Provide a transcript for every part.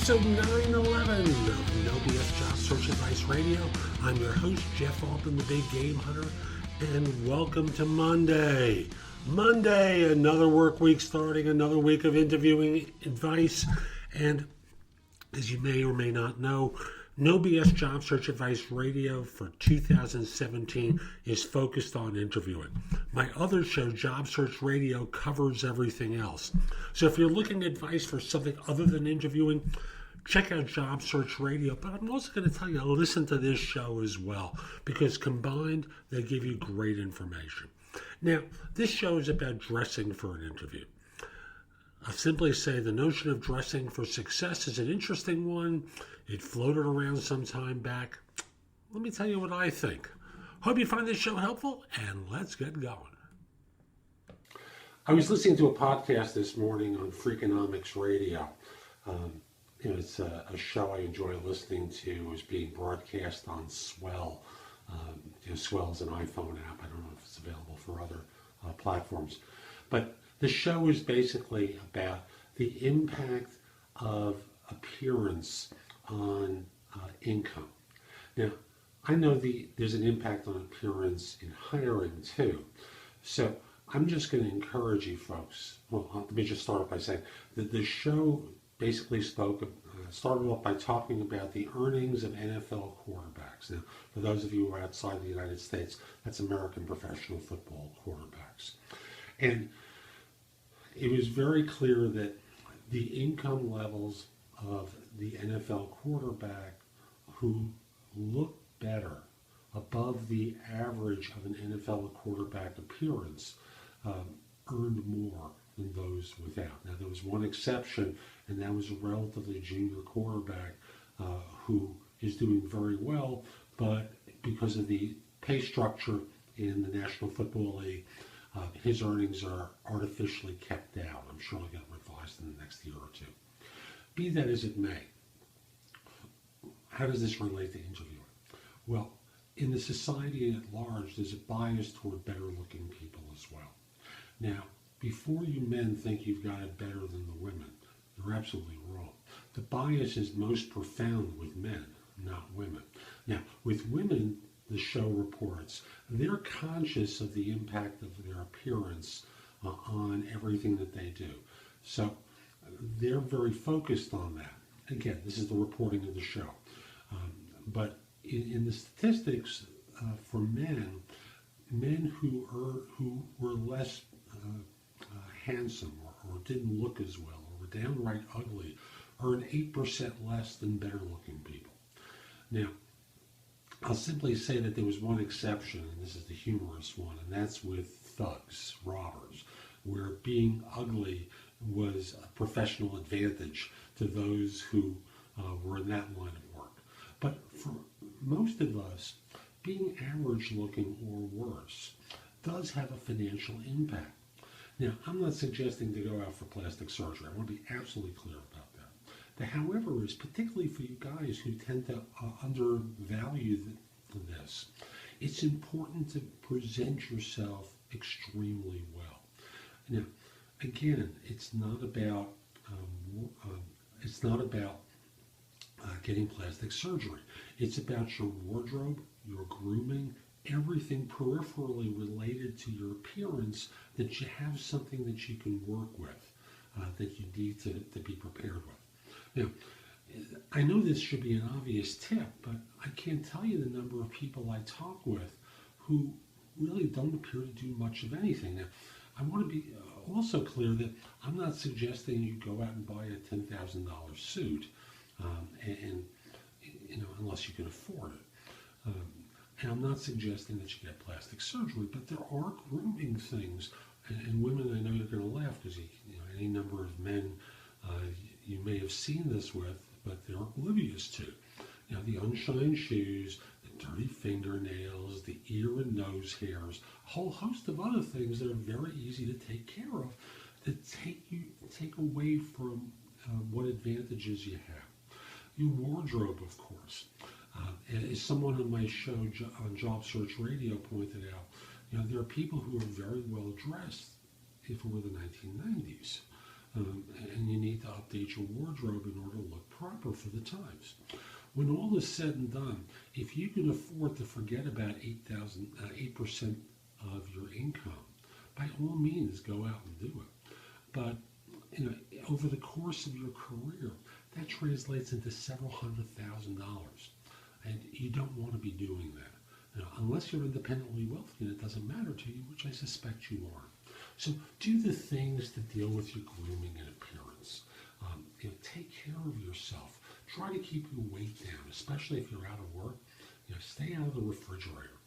episode 911 of No BS Job Search Advice Radio. I'm your host, Jeff Altman, the Big Game Hunter, and welcome to Monday. Monday, another work week starting, another week of interviewing advice, and as you may or may not know, No BS Job Search Advice Radio for 2017 is focused on interviewing. My other show, Job Search Radio, covers everything else. So if you're looking at advice for something other than interviewing, check out Job Search Radio. But I'm also going to tell you, listen to this show as well, because combined, they give you great information. Now, this show is about dressing for an interview. I'll simply say the notion of dressing for success is an interesting one. It floated around some time back. Let me tell you what I think. Hope you find this show helpful, and let's get going. I was listening to a podcast this morning on Freakonomics Radio. It's a show I enjoy listening to. It was being broadcast on Swell. Swell is an iPhone app. I don't know if it's available for other platforms. But the show is basically about the impact of appearance on income. Now, I know there's an impact on appearance in hiring too. So I'm just going to encourage you folks. Well, let me just start off by saying that the show basically started off by talking about the earnings of NFL quarterbacks. Now, for those of you who are outside the United States, that's American professional football quarterbacks. And it was very clear that the income levels of the NFL quarterback who looked better above the average of an NFL quarterback appearance earned more than those without. Now, there was one exception, and that was a relatively junior quarterback who is doing very well, but because of the pay structure in the National Football League, his earnings are artificially kept down. I'm sure they'll get revised in the next year or two. Be that as it may, how does this relate to interviewing? Well, in the society at large, there's a bias toward better-looking people as well. Now, before you men think you've got it better than the women, you're absolutely wrong. The bias is most profound with men, not women. Now, with women, the show reports, they're conscious of the impact of their appearance on everything that they do. So they're very focused on that. Again, this is the reporting of the show. But in the statistics for men who were less handsome or didn't look as well or were downright ugly earn 8% less than better looking people. Now, I'll simply say that there was one exception, and this is the humorous one, and that's with thugs, robbers, where being ugly was a professional advantage to those who were in that line of work. But for most of us, being average looking or worse does have a financial impact. Now, I'm not suggesting to go out for plastic surgery. I want to be absolutely clear about that. The however is particularly for you guys who tend to undervalue this. It's important to present yourself extremely well. Now, again, it's not about getting plastic surgery. It's about your wardrobe, your grooming, everything peripherally related to your appearance, that you have something that you can work with, that you need to be prepared with. Now, I know this should be an obvious tip, but I can't tell you the number of people I talk with who really don't appear to do much of anything. Now, I want to be also clear that I'm not suggesting you go out and buy a $10,000 suit, unless you can afford it. And I'm not suggesting that you get plastic surgery, but there are grooming things. And women, I know you're going to laugh because any number of men you may have seen this with, but they're oblivious to. The unshined shoes, the dirty fingernails, the ear and nose hairs, a whole host of other things that are very easy to take care of that take away from what advantages you have. Your wardrobe, of course. As someone on my show on Job Search Radio pointed out, there are people who are very well dressed if it were the 1990s. and you need to update your wardrobe in order to look proper for the times. When all is said and done, if you can afford to forget about 8% of your income, by all means, go out and do it. But over the course of your career, that translates into several $100,000, and you don't want to be doing that. Unless you're independently wealthy and it doesn't matter to you, which I suspect you are. So do the things to deal with your grooming and appearance. Take care of yourself. Try to keep your weight down, especially if you're out of work. Stay out of the refrigerator.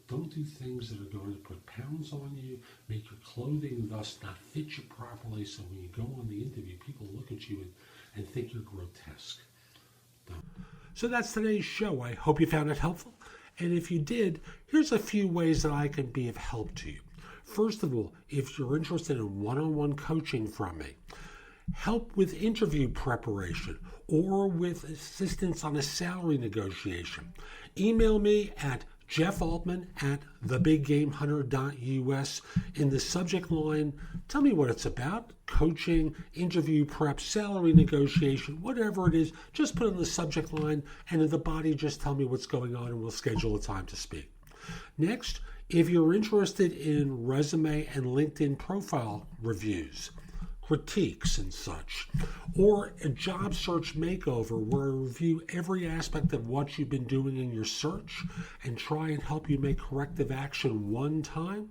Don't do things that are going to put pounds on you, make your clothing thus not fit you properly, so when you go on the interview, people look at you and think you're grotesque. So that's today's show. I hope you found it helpful. And if you did, here's a few ways that I can be of help to you. First of all, if you're interested in one-on-one coaching from me, help with interview preparation, or with assistance on a salary negotiation, email me at Jeff Altman at thebiggamehunter.us. In the subject line, tell me what it's about: coaching, interview prep, salary negotiation, whatever it is. Just put it in the subject line, and in the body, just tell me what's going on, and we'll schedule a time to speak. Next, if you're interested in resume and LinkedIn profile reviews, critiques and such, or a job search makeover where I review every aspect of what you've been doing in your search and try and help you make corrective action one time,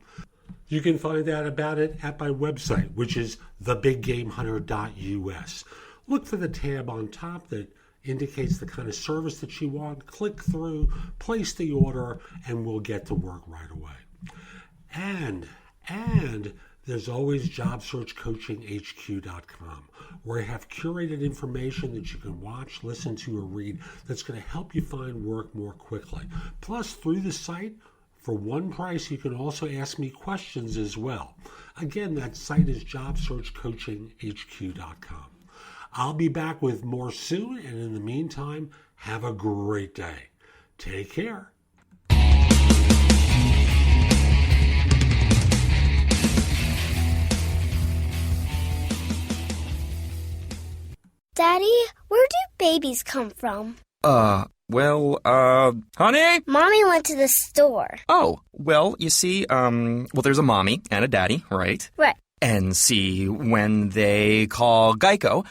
you can find out about it at my website, which is thebiggamehunter.us. Look for the tab on top that indicates the kind of service that you want. Click through, place the order, and we'll get to work right away. And there's always JobSearchCoachingHQ.com, where I have curated information that you can watch, listen to, or read that's going to help you find work more quickly. Plus, through the site, for one price, you can also ask me questions as well. Again, that site is JobSearchCoachingHQ.com. I'll be back with more soon, and in the meantime, have a great day. Take care. Daddy, where do babies come from? Honey? Mommy went to the store. Oh, well, you see, there's a mommy and a daddy, right? Right. And see, when they call Geico,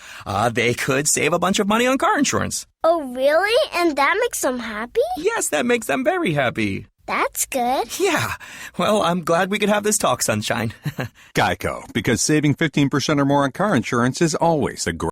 they could save a bunch of money on car insurance. Oh, really? And that makes them happy? Yes, that makes them very happy. That's good. Yeah. Well, I'm glad we could have this talk, Sunshine. Geico, because saving 15% or more on car insurance is always a great